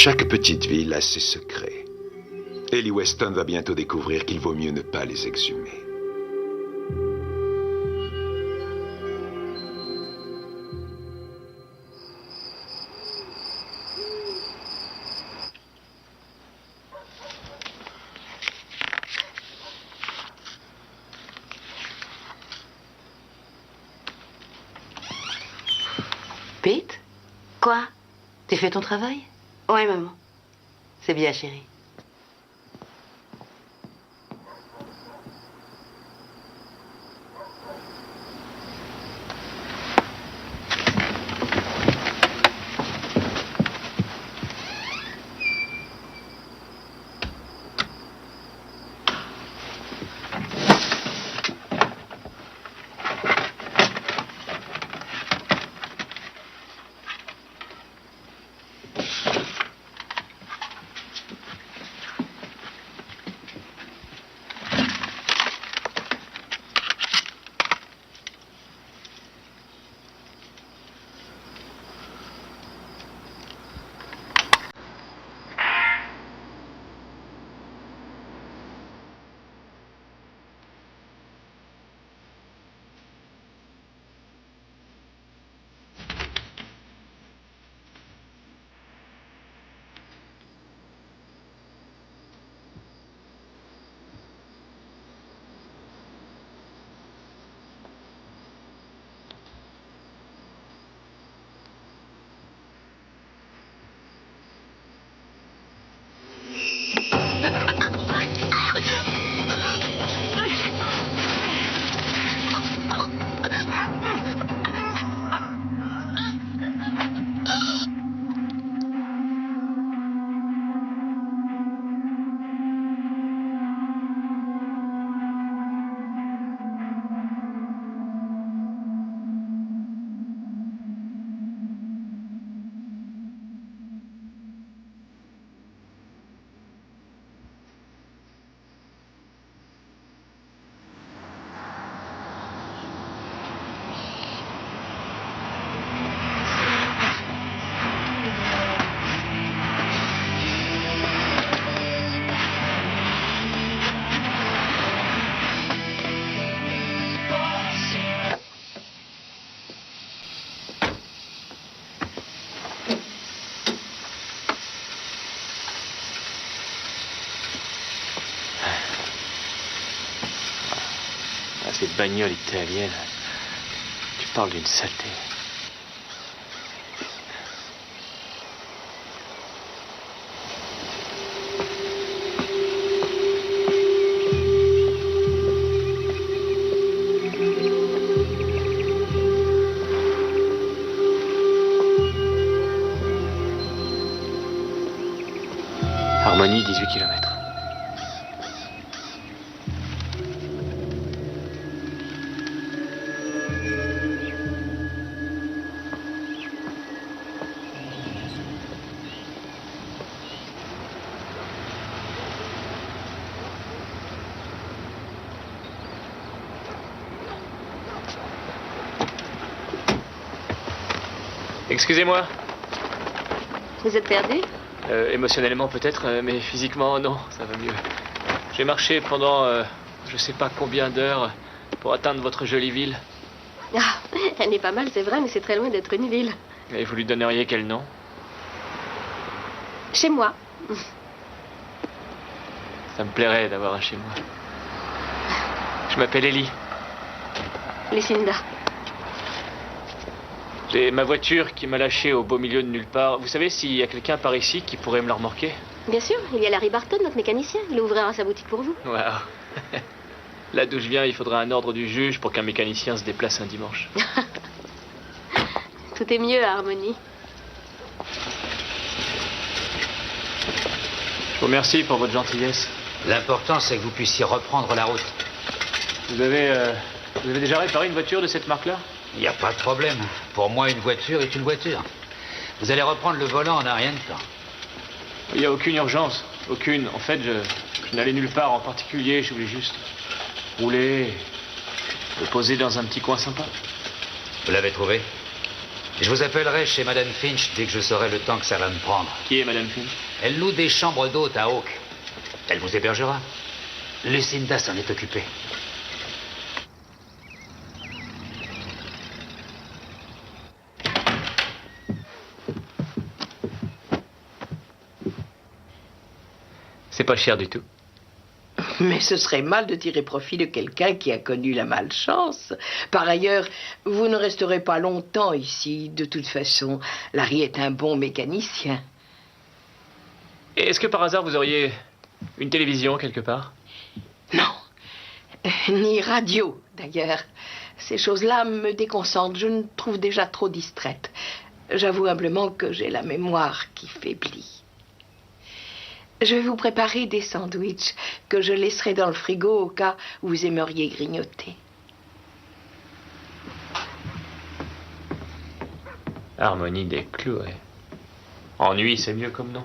Chaque petite ville a ses secrets. Ellie Weston va bientôt découvrir qu'il vaut mieux ne pas les exhumer. Pete? Quoi? T'as fait ton travail? Ouais, maman. C'est bien, chérie. Cette bagnole italienne, tu parles d'une saleté. Harmonie, 18 km. Excusez-moi. Vous êtes perdu? Émotionnellement peut-être, mais physiquement non, ça va mieux. J'ai marché pendant je sais pas combien d'heures pour atteindre votre jolie ville. Ah, elle est pas mal, c'est vrai, mais c'est très loin d'être une ville. Et vous lui donneriez quel nom? Chez moi. Ça me plairait d'avoir un chez moi. Je m'appelle Ellie. Lucinda. J'ai ma voiture qui m'a lâché au beau milieu de nulle part. Vous savez s'il y a quelqu'un par ici qui pourrait me la remorquer? Bien sûr, il y a Larry Barton, notre mécanicien. Il ouvrira sa boutique pour vous. Waouh. Là d'où je viens, il faudra un ordre du juge pour qu'un mécanicien se déplace un dimanche. Tout est mieux à Harmonie. Je vous remercie pour votre gentillesse. L'important, c'est que vous puissiez reprendre la route. Vous avez déjà réparé une voiture de cette marque-là? Il n'y a pas de problème. Pour moi, une voiture est une voiture. Vous allez reprendre le volant en un rien de temps. Il n'y a aucune urgence. Aucune. En fait, je n'allais nulle part en particulier. Je voulais juste rouler, me poser dans un petit coin sympa. Vous l'avez trouvé? Je vous appellerai chez Madame Finch dès que je saurai le temps que ça va me prendre. Qui est Madame Finch? Elle loue des chambres d'hôtes à Hawk. Elle vous hébergera. Lucinda s'en est occupée. C'est pas cher du tout. Mais ce serait mal de tirer profit de quelqu'un qui a connu la malchance. Par ailleurs, vous ne resterez pas longtemps ici. De toute façon, Larry est un bon mécanicien. Et est-ce que par hasard vous auriez une télévision quelque part? Non, ni radio d'ailleurs. Ces choses-là me déconcentrent. Je me trouve déjà trop distraite. J'avoue humblement que j'ai la mémoire qui faiblit. Je vais vous préparer des sandwichs que je laisserai dans le frigo au cas où vous aimeriez grignoter. Harmonie des Chloé. Ennui, c'est mieux comme nom.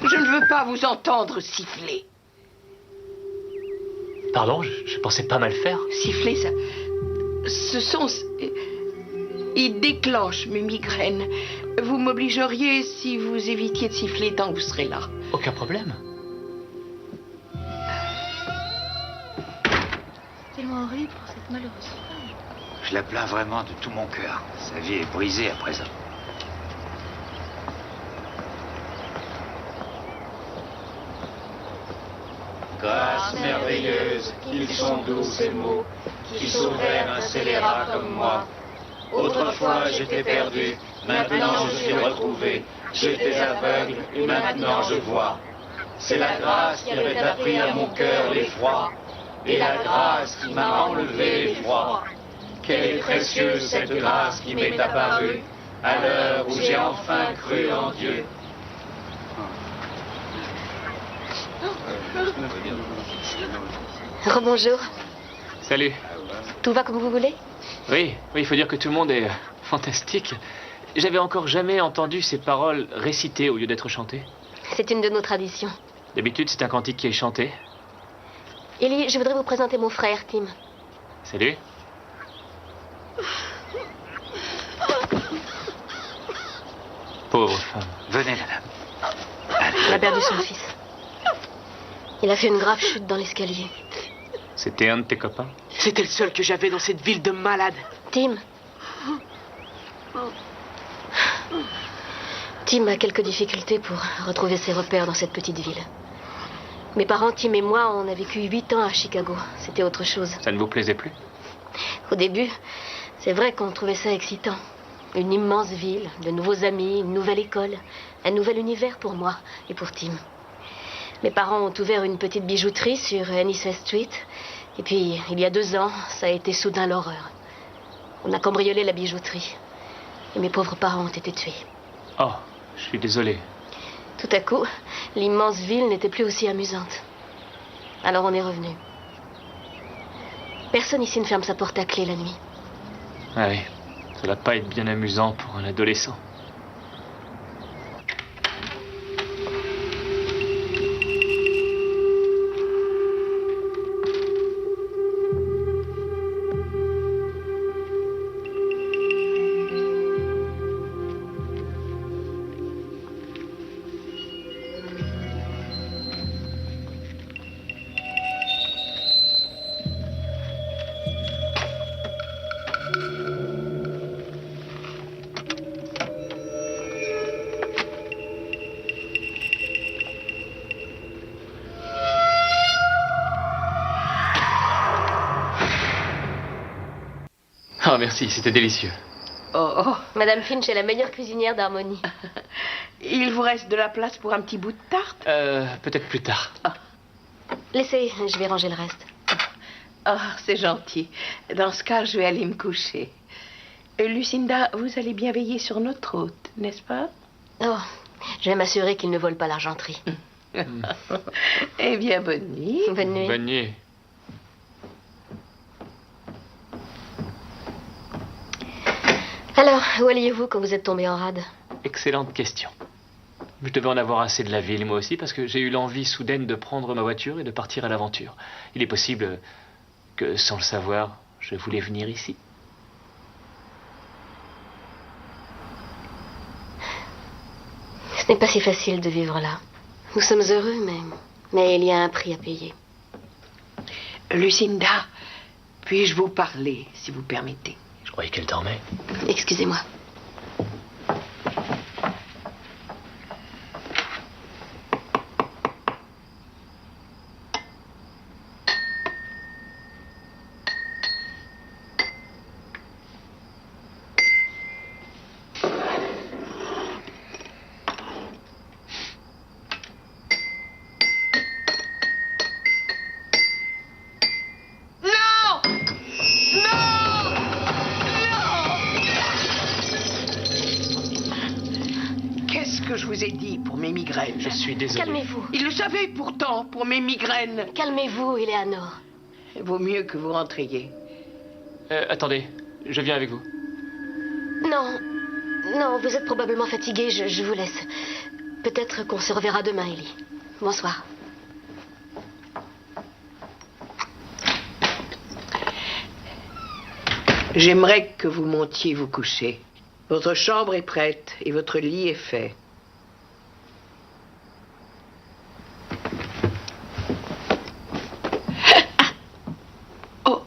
Je ne veux pas vous entendre siffler. Pardon, je pensais pas mal faire. Siffler, ça... Ce son... Il déclenche mes migraines. Vous m'obligeriez si vous évitiez de siffler tant que vous serez là. Aucun problème. C'est tellement horrible pour cette malheureuse femme. Je la plains vraiment de tout mon cœur. Sa vie est brisée à présent. Grâce merveilleuse, qu'ils sont doux ces mots, qui sauvèrent un scélérat comme moi. Autrefois j'étais perdu, maintenant je suis retrouvé. J'étais aveugle et maintenant je vois. C'est la grâce qui avait appris à mon cœur l'effroi, et la grâce qui m'a enlevé l'effroi. Quelle est précieuse cette grâce qui m'est apparue, à l'heure où j'ai enfin cru en Dieu. Rebonjour. Salut. Tout va comme vous voulez? Oui, il faut dire que tout le monde est fantastique. J'avais encore jamais entendu ces paroles récitées au lieu d'être chantées. C'est une de nos traditions. D'habitude, c'est un cantique qui est chanté. Ellie, je voudrais vous présenter mon frère, Tim. Salut. Pauvre femme. Venez, madame. Il a perdu son fils. Il a fait une grave chute dans l'escalier. C'était un de tes copains? C'était le seul que j'avais dans cette ville de malades. Tim. Tim a quelques difficultés pour retrouver ses repères dans cette petite ville. Mes parents, Tim et moi, on a vécu 8 ans à Chicago. C'était autre chose. Ça ne vous plaisait plus? Au début, c'est vrai qu'on trouvait ça excitant. Une immense ville, de nouveaux amis, une nouvelle école, un nouvel univers pour moi et pour Tim. Mes parents ont ouvert une petite bijouterie sur Ennis Street. Et puis, il y a 2 ans, ça a été soudain l'horreur. On a cambriolé la bijouterie. Et mes pauvres parents ont été tués. Oh, je suis désolé. Tout à coup, l'immense ville n'était plus aussi amusante. Alors on est revenu. Personne ici ne ferme sa porte à clé la nuit. Ah oui, ça va pas être bien amusant pour un adolescent. Oh, merci, c'était délicieux. Oh, Madame Finch est la meilleure cuisinière d'Harmonie. il vous reste de la place pour un petit bout de tarte? Peut-être plus tard. Laissez, je vais ranger le reste. Ah, c'est gentil. Dans ce cas, je vais aller me coucher. Lucinda, vous allez bien veiller sur notre hôte, n'est-ce pas? Oh, je vais m'assurer qu'il ne vole pas l'argenterie. Eh bien, bonne nuit. Bonne nuit. Bonne nuit. Alors, où alliez-vous quand vous êtes tombé en rade? Excellente question. Je devais en avoir assez de la ville, moi aussi, parce que j'ai eu l'envie soudaine de prendre ma voiture et de partir à l'aventure. Il est possible que, sans le savoir, je voulais venir ici. Ce n'est pas si facile de vivre là. Nous sommes heureux, mais il y a un prix à payer. Lucinda, puis-je vous parler, si vous permettez? Je croyais qu'elle dormait. Excusez-moi. Je vous ai dit pour mes migraines. Je suis désolé. Calmez-vous. Il le savait pourtant pour mes migraines. Calmez-vous, Eleanor. Il vaut mieux que vous rentriez. Attendez, je viens avec vous. Non, vous êtes probablement fatigué, je vous laisse. Peut-être qu'on se reverra demain, Ellie. Bonsoir. J'aimerais que vous montiez vous coucher. Votre chambre est prête et votre lit est fait. Oh.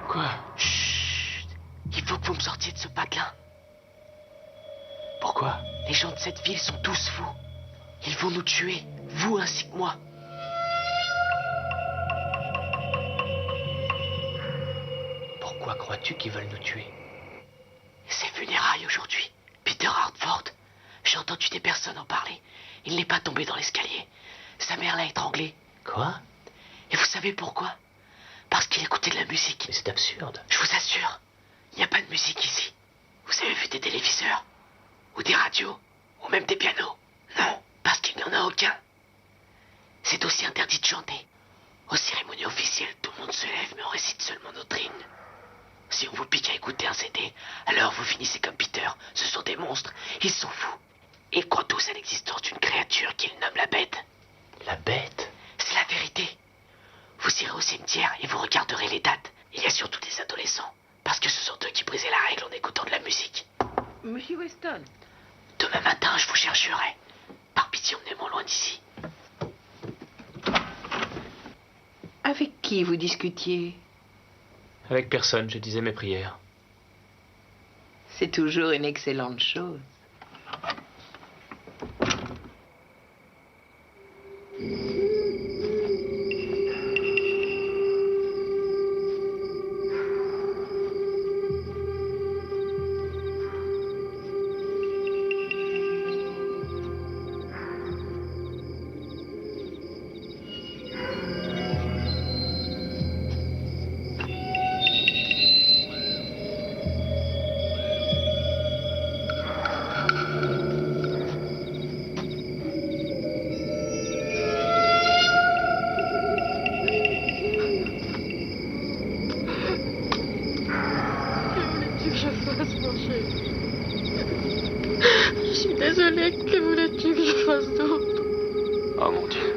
Quoi? Chut. Il faut que vous me sortiez de ce patelin. Pourquoi? Les gens de cette ville sont tous fous. Ils vont nous tuer, vous ainsi que moi. Pourquoi crois-tu qu'ils veulent nous tuer? Ses funérailles aujourd'hui. Peter Hartford. J'ai entendu des personnes en parler. Il n'est pas tombé dans l'escalier. Sa mère l'a étranglé. Quoi? Et vous savez pourquoi? Parce qu'il écoutait de la musique. Mais c'est absurde. Je vous assure, il n'y a pas de musique ici. Vous avez vu des téléviseurs? Ou des radios? Ou même des pianos? Non, parce qu'il n'y en a aucun. C'est aussi interdit de chanter. Aux cérémonies officielles, tout le monde se lève, mais on récite seulement notre hymne. Si on vous pique à écouter un CD, alors vous finissez comme Peter. Ce sont des monstres, ils sont fous. Et ils croient tous à l'existence d'une créature qu'ils nomment la bête. La bête? C'est la vérité. Vous irez au cimetière et vous regarderez les dates. Il y a surtout des adolescents, parce que ce sont eux qui brisaient la règle en écoutant de la musique. Monsieur Weston. Demain matin, je vous chercherai. Par pitié, emmenez-moi loin d'ici. Avec qui vous discutiez? Avec personne, je disais mes prières. C'est toujours une excellente chose. Je suis désolée, que voulais-tu que je fasse d'autre? Oh mon Dieu.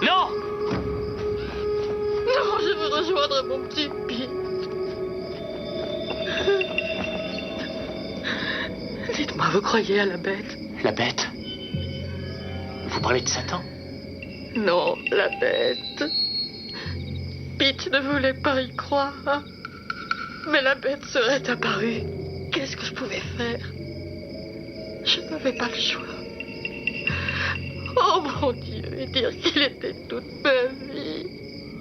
Non! Non, je veux rejoindre mon petit Pete. Dites-moi, vous croyez à la bête? La bête? Vous parlez de Satan? Non, la bête. Pete ne voulait pas y croire. Mais la bête serait apparue. Qu'est-ce que je pouvais faire? Je n'avais pas le choix. Oh mon Dieu, et dire qu'il était toute ma vie.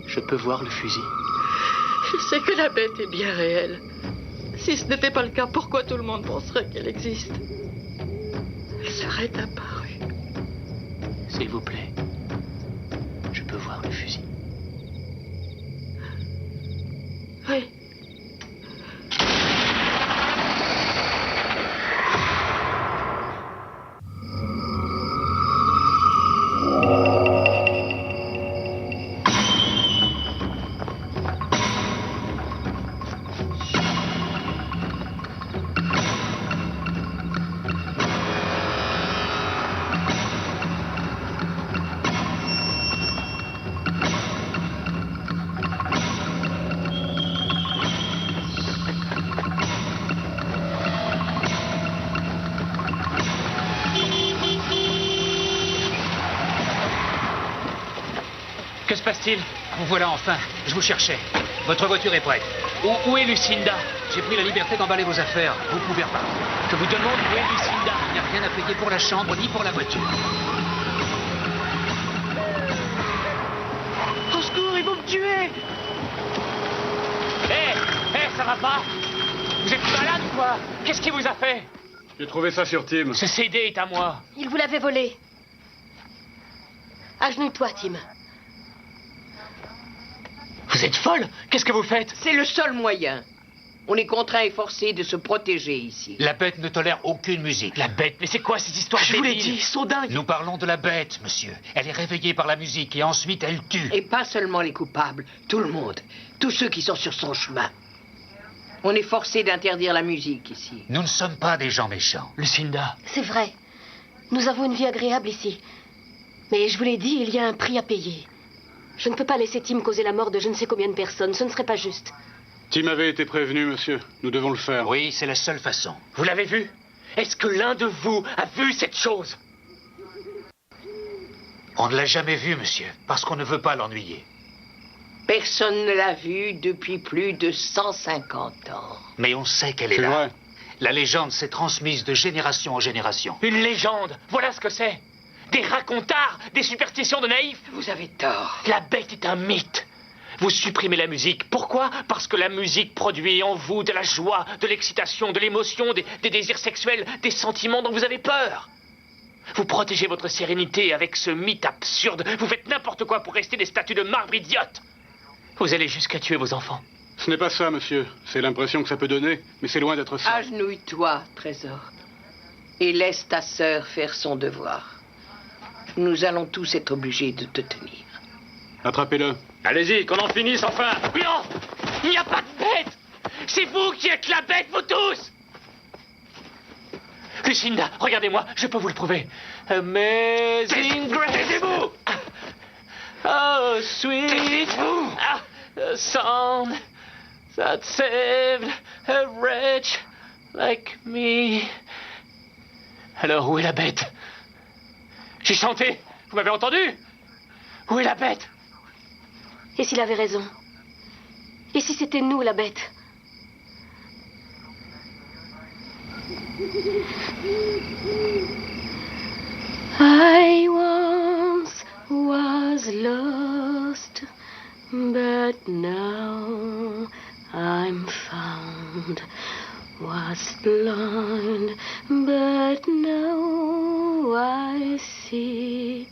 Je peux voir le fusil? Je sais que la bête est bien réelle. Si ce n'était pas le cas, pourquoi tout le monde penserait qu'elle existe? Elle serait apparue. S'il vous plaît. Je peux voir le fusil? Oui. Que se passe-t-il? Vous voilà enfin. Je vous cherchais. Votre voiture est prête. Où est Lucinda? J'ai pris la liberté d'emballer vos affaires. Vous pouvez repartir. Je vous demande où est Lucinda? Il n'y a rien à payer pour la chambre ni pour la voiture. Au secours, ils vont me tuer! Hé, ça va pas? Vous êtes malade ou quoi? Qu'est-ce qui vous a fait? J'ai trouvé ça sur Tim. Ce CD est à moi. Il vous l'avait volé. Agenouille-toi, Tim. Vous êtes folle? Qu'est-ce que vous faites? C'est le seul moyen. On est contraint et forcé de se protéger ici. La bête ne tolère aucune musique. La bête, mais c'est quoi cette histoire? Je vous l'ai dit, ils sont dingues. Nous parlons de la bête, monsieur. Elle est réveillée par la musique et ensuite elle tue. Et pas seulement les coupables, tout le monde. Tous ceux qui sont sur son chemin. On est forcé d'interdire la musique ici. Nous ne sommes pas des gens méchants. Lucinda. C'est vrai. Nous avons une vie agréable ici. Mais je vous l'ai dit, il y a un prix à payer. Je ne peux pas laisser Tim causer la mort de je ne sais combien de personnes. Ce ne serait pas juste. Tim avait été prévenu, monsieur. Nous devons le faire. Oui, c'est la seule façon. Vous l'avez vu? Est-ce que l'un de vous a vu cette chose? On ne l'a jamais vu, monsieur, parce qu'on ne veut pas l'ennuyer. Personne ne l'a vue depuis plus de 150 ans. Mais on sait qu'elle est C'est là. vrai. La légende s'est transmise de génération en génération. Une légende. Voilà ce que c'est. Des racontards, des superstitions de naïfs. Vous avez tort. La bête est un mythe. Vous supprimez la musique. Pourquoi? Parce que la musique produit en vous de la joie, de l'excitation, de l'émotion, des désirs sexuels, des sentiments dont vous avez peur. Vous protégez votre sérénité avec ce mythe absurde. Vous faites n'importe quoi pour rester des statues de marbre idiotes. Vous allez jusqu'à tuer vos enfants. Ce n'est pas ça, monsieur. C'est l'impression que ça peut donner, mais c'est loin d'être ça. Agenouille-toi, trésor. Et laisse ta sœur faire son devoir. Nous allons tous être obligés de te tenir. Attrapez-le. Allez-y, qu'on en finisse enfin. Non, il n'y a pas de bête. C'est vous qui êtes la bête, vous tous. Lucinda, regardez-moi, je peux vous le prouver. Amazing Grace. Taisez-vous. Oh, sweet. The sound that saved a wretch like me. Alors, où est la bête? J'ai chanté. Vous m'avez entendu? Où est la bête? Et s'il avait raison? Et si c'était nous, la bête? I once was lost, but now I'm found. Was blind, but now I see.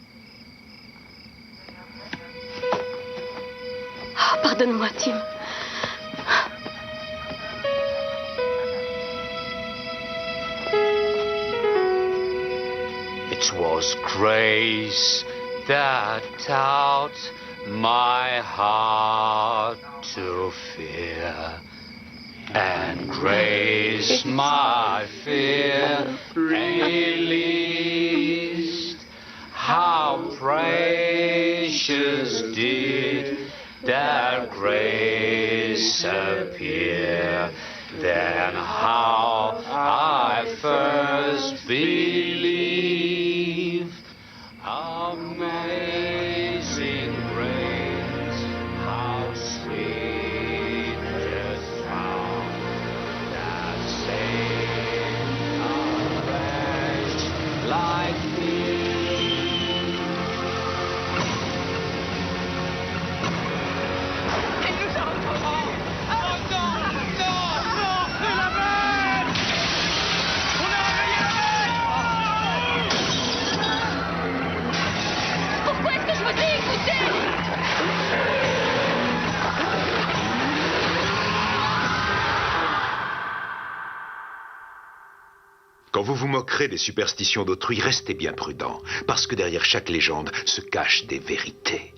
Oh, pardonne-moi, Tim. It was grace that taught my heart to fear, and grace my fear released. How precious did that grace appear, then how I first believed. Amazing grace, how sweet the sound that saved a wretch like me. Pourquoi est-ce que je vous dis écoutez? Quand vous vous moquerez des superstitions d'autrui, restez bien prudent, parce que derrière chaque légende se cachent des vérités.